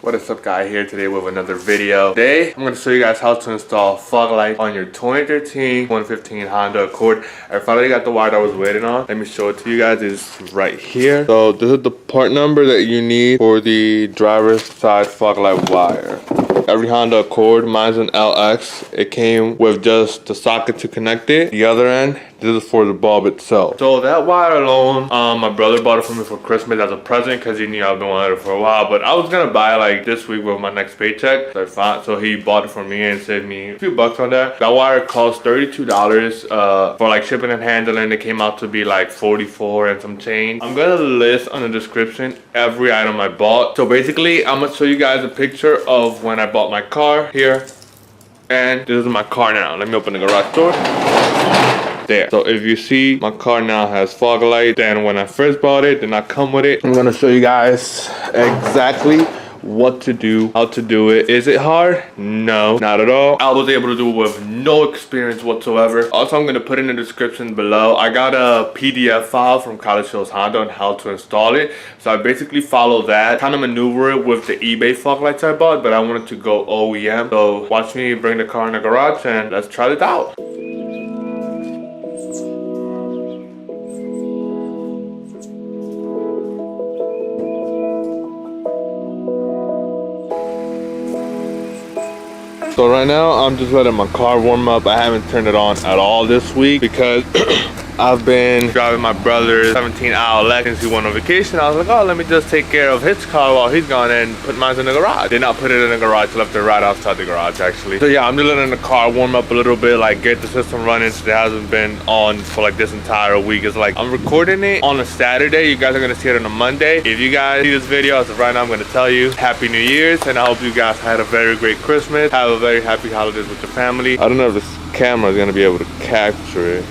What is up, guy? Here today with another video. Today I'm going to show you guys how to install fog light on your 2013 2015 Honda Accord. I finally got the wire I was waiting on. Let me show it to you guys. It's right here. So this is the part number that you need for the driver's side fog light wire. Every Honda Accord, mine's an LX. It came with just the socket to connect it. The other end, this is for the bulb itself. So that wire alone, my brother bought it for me for Christmas as a present because he knew I've been wanting it for a while. But I was gonna buy like this week with my next paycheck. So he bought it for me and saved me a few bucks on that. That wire cost $32 for like shipping and handling. It came out to be like $44 and some change. I'm gonna list on the description every item I bought. So basically, I'm gonna show you guys a picture of when I bought my car here, and this is my car now. Let me open the garage door. There. So if you see, my car now has fog light. Then when I first bought it, did not come with it. I'm gonna show you guys exactly what to do, how to do it. Is it hard? No, not at all. I was able to do it with no experience whatsoever. Also, I'm gonna put in the description below. I got a PDF file from College Hills Honda on how to install it. So I basically follow that, kind of maneuver it with the eBay fog lights I bought, but I wanted to go OEM. So watch me bring the car in the garage and let's try this out. So right now, I'm just letting my car warm up. I haven't turned it on at all this week because I've been driving my brother's 17 LX since he went on vacation. I was like, oh, let me just take care of his car while he's gone and put mine in the garage. Did not put it in the garage, left it right outside the garage actually. So yeah, I'm just letting the car warm up a little bit, like get the system running so it hasn't been on for like this entire week. It's like I'm recording it on a Saturday. You guys are gonna see it on a Monday. If you guys see this video, as of right now, I'm gonna tell you Happy New Year's, and I hope you guys had a very great Christmas. Have a very happy holidays with your family. I don't know if this camera is gonna be able to capture it.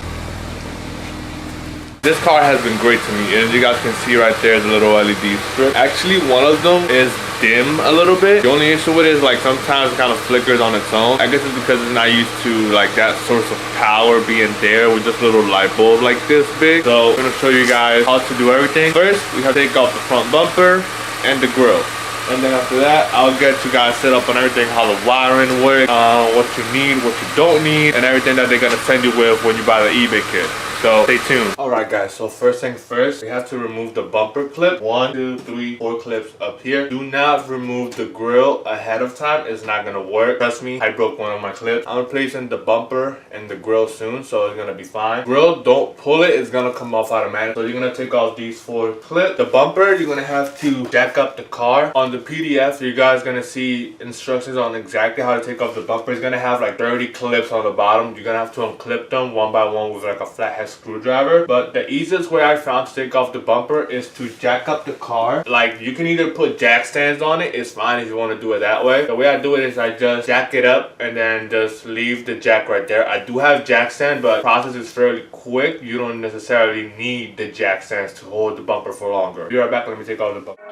This car has been great to me. As you guys can see right there, the little LED strip. Actually, one of them is dim a little bit. The only issue with it is like sometimes it kind of flickers on its own. I guess it's because it's not used to like that source of power being there with just a little light bulb like this big. So I'm gonna show you guys how to do everything. First, we have to take off the front bumper and the grill. And then after that, I'll get you guys set up on everything, how the wiring works, what you need, what you don't need, and everything that they're gonna send you with when you buy the eBay kit. So stay tuned. Alright guys, so first things first, we have to remove the bumper clip. 1, 2, 3, 4 clips up here. Do not remove the grill ahead of time. It's not gonna work. Trust me, I broke one of my clips. I'm replacing the bumper and the grill soon, so it's gonna be fine. Grill, don't pull it, it's gonna come off automatic. So you're gonna take off these 4 clips. The bumper, you're gonna have to jack up the car. On the PDF, you guys gonna see instructions on exactly how to take off the bumper. It's gonna have like 30 clips on the bottom. You're gonna have to unclip them one by one with like a flathead screwdriver. But the easiest way I found to take off the bumper is to jack up the car. Like, you can either put jack stands on it. It's fine if you want to do it that way. The way I do it is I just jack it up and then just leave the jack right there. I do have jack stand, but the process is fairly quick. You don't necessarily need the jack stands to hold the bumper for longer. Be right back. Let me take off the bumper.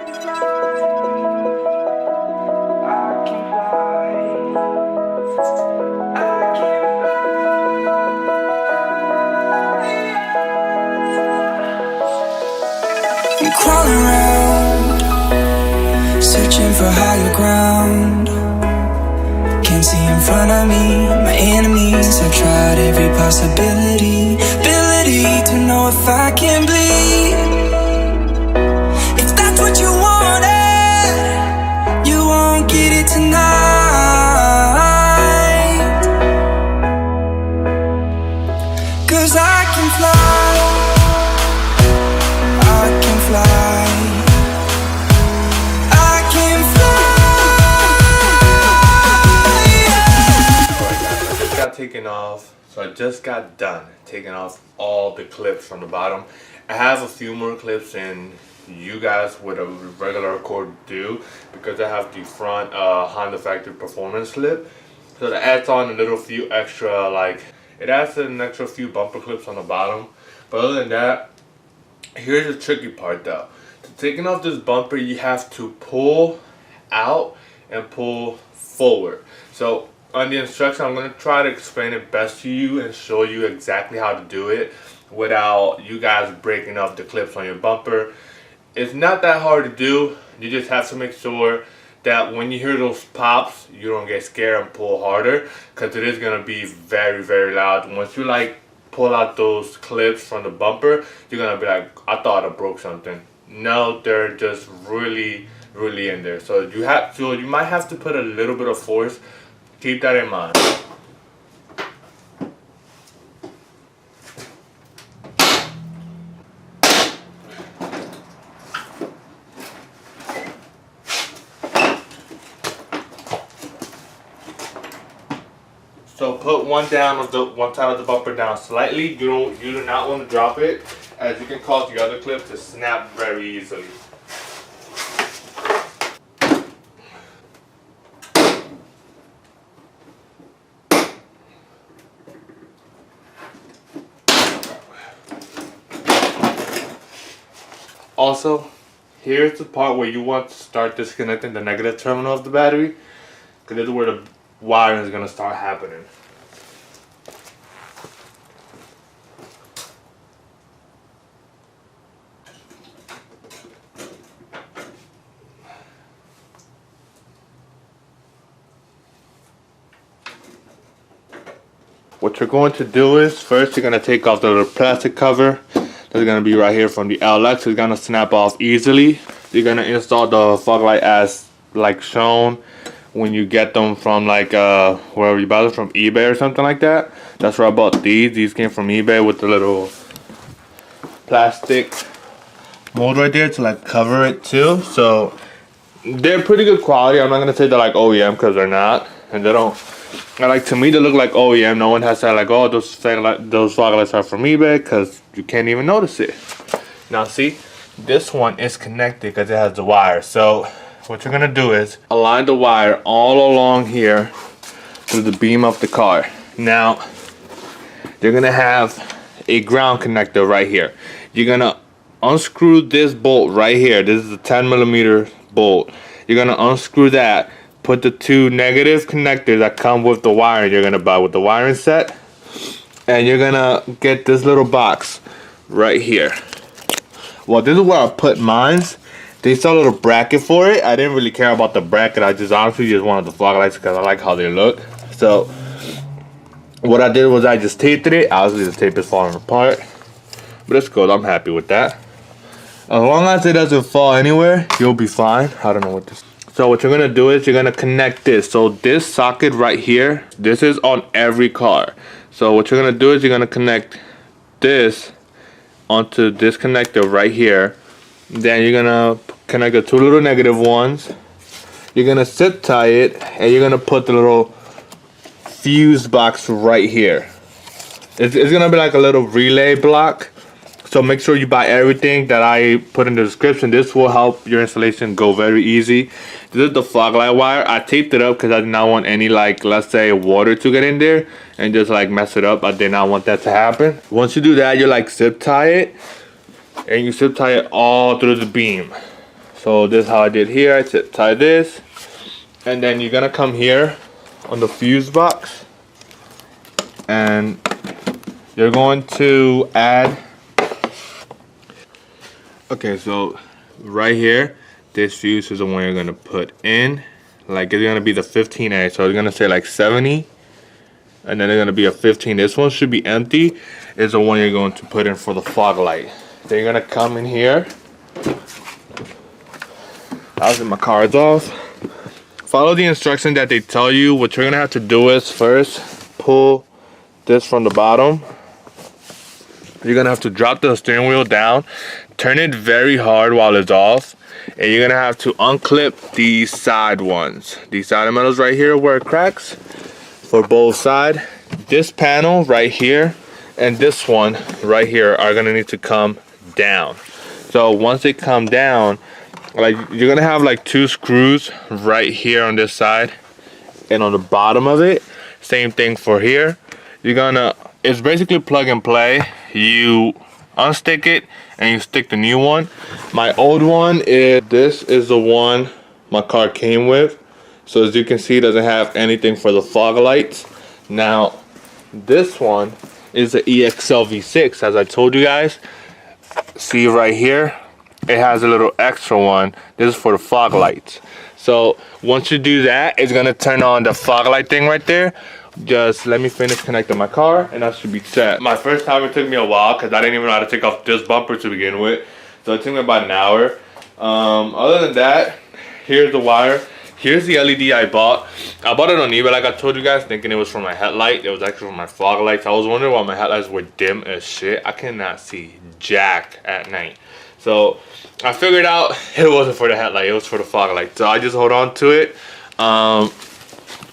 I'm crawling around, searching for higher ground. Can't see in front of me, my enemies. I've tried every possibility, ability to know if I can bleed. If that's what you wanted, you won't get it tonight. 'Cause I can fly, I can fly, I can fly, yeah. Alright guys, I just got taken off. So I just got done taking off all the clips from the bottom. I have a few more clips than you guys with a regular Accord do because I have the front Honda Factory Performance clip. So that adds on a little few extra, like it adds an extra few bumper clips on the bottom. But other than that, here's the tricky part though. To taking off this bumper, you have to pull out and pull forward. So on the instruction, I'm going to try to explain it best to you and show you exactly how to do it without you guys breaking up the clips on your bumper. It's not that hard to do. You just have to make sure that when you hear those pops, you don't get scared and pull harder, because it is gonna be very, very loud. Once you like pull out those clips from the bumper, you're gonna be like, I thought I broke something. No, they're just really, really in there. So you might have to put a little bit of force. Keep that in mind. So put one down of the one side of the bumper down slightly. You do not want to drop it, as you can cause the other clip to snap very easily. Also, here's the part where you want to start disconnecting the negative terminal of the battery, because this is where the wiring is going to start happening. What you're going to do is, first you're going to take off the little plastic cover that's going to be right here from the LX. It's going to snap off easily. You're going to install the fog light as like shown when you get them from like wherever you buy them, from eBay or something like that. That's where I bought these. These came from eBay with the little plastic mold right there to like cover it too. So they're pretty good quality. I'm not gonna say they're like OEM, because they're not, and they don't. Like, to me, they look like OEM. No one has said like, oh, those fog lights are from eBay, because you can't even notice it. Now see, this one is connected because it has the wire. So what you're gonna do is align the wire all along here to the beam of the car. Now you're gonna have a ground connector right here. You're gonna unscrew this bolt right here. This is a 10mm bolt. You're gonna unscrew that. Put the two negative connectors that come with the wiring you're gonna buy with the wiring set, and you're gonna get this little box right here. Well, this is where I put mine. They sell a little bracket for it. I didn't really care about the bracket. I just honestly just wanted the fog lights because I like how they look. So what I did was I just taped it. Obviously the tape is falling apart, but it's good. I'm happy with that. As long as it doesn't fall anywhere, you'll be fine. I don't know what this. So what you're gonna do is you're gonna connect this. So this socket right here, this is on every car. So what you're gonna do is you're gonna connect this onto this connector right here. Then you're gonna connect the two little negative ones. You're gonna zip tie it, and you're gonna put the little fuse box right here. It's gonna be like a little relay block. So make sure you buy everything that I put in the description. This will help your installation go very easy. This is the fog light wire. I taped it up because I did not want any, like, let's say water to get in there and just like mess it up. I did not want that to happen. Once you do that, you like zip tie it, and you zip tie it all through the beam. So this is how I did here. I zip tie this, and then you're gonna come here on the fuse box, and you're going to add. Okay, so right here, this fuse is the one you're gonna put in. Like, it's gonna be the 15A, so it's gonna say like 70, and then it's gonna be a 15. This one should be empty. Is the one you're going to put in for the fog light. Then you're gonna come in here. Obviously my card's off. Follow the instruction that they tell you. What you're gonna have to do is first pull this from the bottom. You're gonna have to drop the steering wheel down, turn it very hard while it's off, and you're gonna have to unclip these side ones. These side metals right here where it cracks for both sides. This panel right here and this one right here are gonna need to come down. So once they come down, like, you're gonna have like two screws right here on this side and on the bottom of it. Same thing for here. You're gonna, it's basically plug and play. You unstick it and you stick the new one. My old one is, this is the one my car came with. So as you can see, it doesn't have anything for the fog lights. Now this one is the EXL V6, as I told you guys. See right here, it has a little extra one. This is for the fog lights. So once you do that, it's gonna turn on the fog light thing right there. Just let me finish connecting my car and that should be set. My first time, it took me a while because I didn't even know how to take off this bumper to begin with. So it took me about an hour. Other than that, here's the wire. Here's the LED I bought. I bought it on eBay like I told you guys, thinking it was for my headlight. It was actually for my fog lights. I was wondering why my headlights were dim as shit. I cannot see jack at night. So I figured out it wasn't for the headlight, it was for the fog light. So I just hold on to it.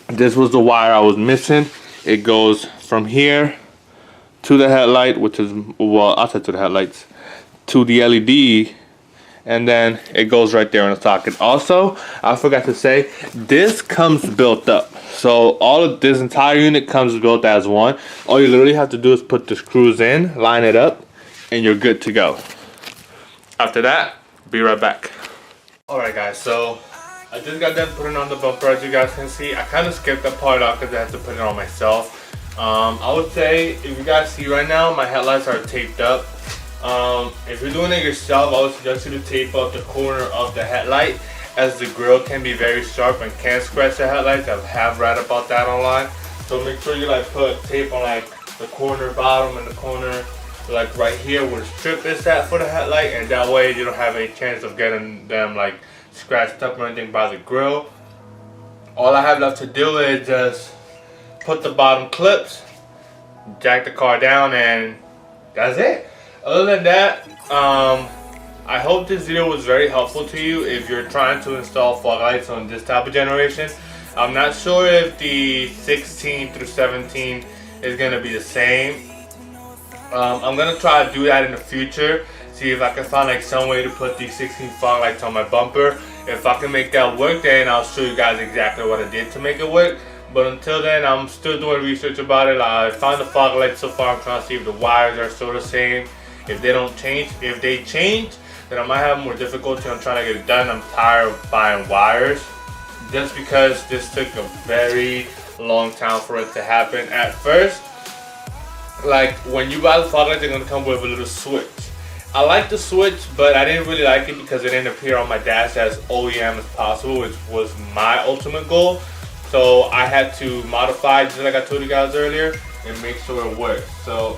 This was the wire I was missing. It goes from here to the headlight, which is, well, outside to the headlights, to the LED, and then it goes right there in the socket. Also, I forgot to say, this comes built up. So all of this entire unit comes built as one. All you literally have to do is put the screws in, line it up, and you're good to go. After that, be right back. Alright guys, so I just got done putting on the bumper. As you guys can see, I kind of skipped that part out because I had to put it on myself. I would say, if you guys see right now, my headlights are taped up. If you're doing it yourself, I would suggest you to tape up the corner of the headlight, as the grill can be very sharp and can scratch the headlights. I have read about that online. So make sure you like put tape on like the corner bottom and the corner like right here where the strip is at for the headlight, and that way you don't have any chance of getting them like scratched up or anything by the grill. All I have left to do is just put the bottom clips, jack the car down, and that's it. Other than that, I hope this video was very helpful to you if you're trying to install fog lights on this type of generation. I'm not sure if the 16 through 17 is going to be the same. I'm going to try to do that in the future. See if I can find like some way to put these 16 fog lights on my bumper. If I can make that work, then I'll show you guys exactly what I did to make it work. But until then, I'm still doing research about it. I found the fog lights so far. I'm trying to see if the wires are still the same. If they don't change, if they change, then I might have more difficulty on trying to get it done. I'm tired of buying wires just because this took a very long time for it to happen. At first, like when you buy the fog lights, they're gonna come with a little switch. I like the switch, but I didn't really like it because it didn't appear on my dash as OEM as possible, which was my ultimate goal. So I had to modify it, just like I told you guys earlier, and make sure it works. So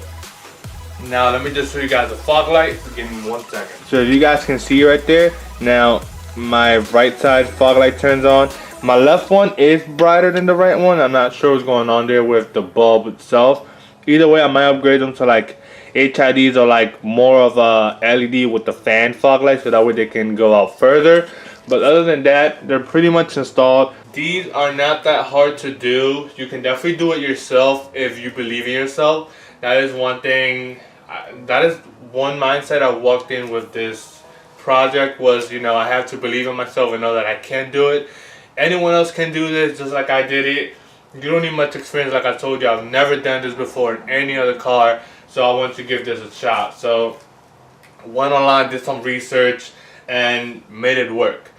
now let me just show you guys the fog light. Give me 1 second. So you guys can see right there, now my right side fog light turns on. My left one is brighter than the right one. I'm not sure what's going on there with the bulb itself. Either way, I might upgrade them to like HIDs or like more of a LED with the fan fog light, so that way they can go out further. But other than that, they're pretty much installed. These are not that hard to do. You can definitely do it yourself if you believe in yourself. That is one thing, that is one mindset I walked in with this project was, you know, I have to believe in myself and know that I can do it. Anyone else can do this just like I did it. You don't need much experience, like I told you. I've never done this before in any other car, so I want to give this a shot. So went online, did some research, and made it work.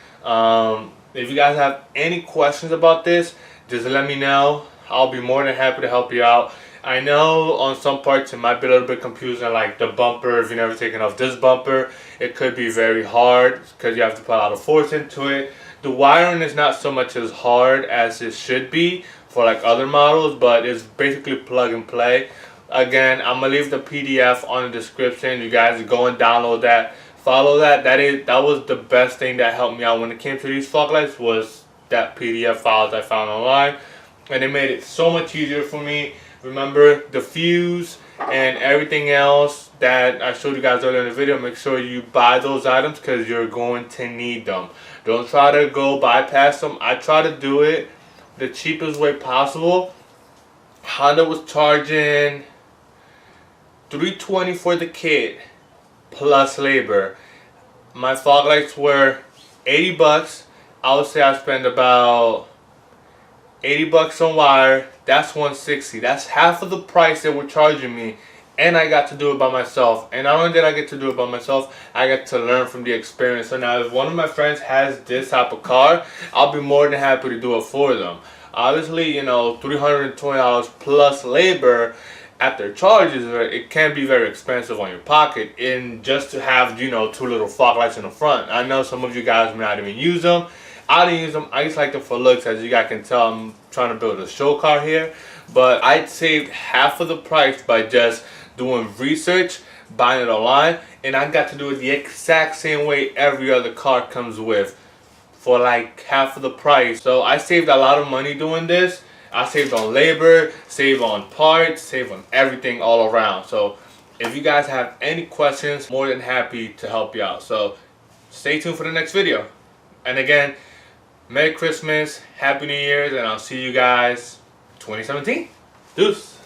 If you guys have any questions about this, just let me know. I'll be more than happy to help you out. I know on some parts it might be a little bit confusing, like the bumper. If you've never taken off this bumper, it could be very hard because you have to put a lot of force into it. The wiring is not so much as hard as it should be for like other models, but it's basically plug and play. Again, I'm gonna leave the PDF on the description. You guys go and download that. Follow that. That was the best thing that helped me out when it came to these fog lights, was that PDF files I found online, and it made it so much easier for me. Remember the fuse and everything else that I showed you guys earlier in the video. Make sure you buy those items because you're going to need them. Don't try to go bypass them. I try to do it the cheapest way possible. Honda was charging $320 for the kit plus labor. My fog lights were 80 bucks. I would say I spent about 80 bucks on wire. That's 160. That's half of the price they were charging me, and I got to do it by myself. And not only did I get to do it by myself, I got to learn from the experience. So now if one of my friends has this type of car, I'll be more than happy to do it for them. Obviously, you know, $320 plus labor after charges, it can be very expensive on your pocket. And just to have, you know, 2 little fog lights in the front. I know some of you guys may not even use them. I didn't use them. I just like them for looks. As you guys can tell, I'm trying to build a show car here. But I saved half of the price by just doing research, buying it online, and I got to do it the exact same way every other car comes with for like half of the price. So I saved a lot of money doing this. I saved on labor, saved on parts, saved on everything all around. So if you guys have any questions, more than happy to help you out. So stay tuned for the next video. And again, Merry Christmas, Happy New Year's, and I'll see you guys 2017. Deuce.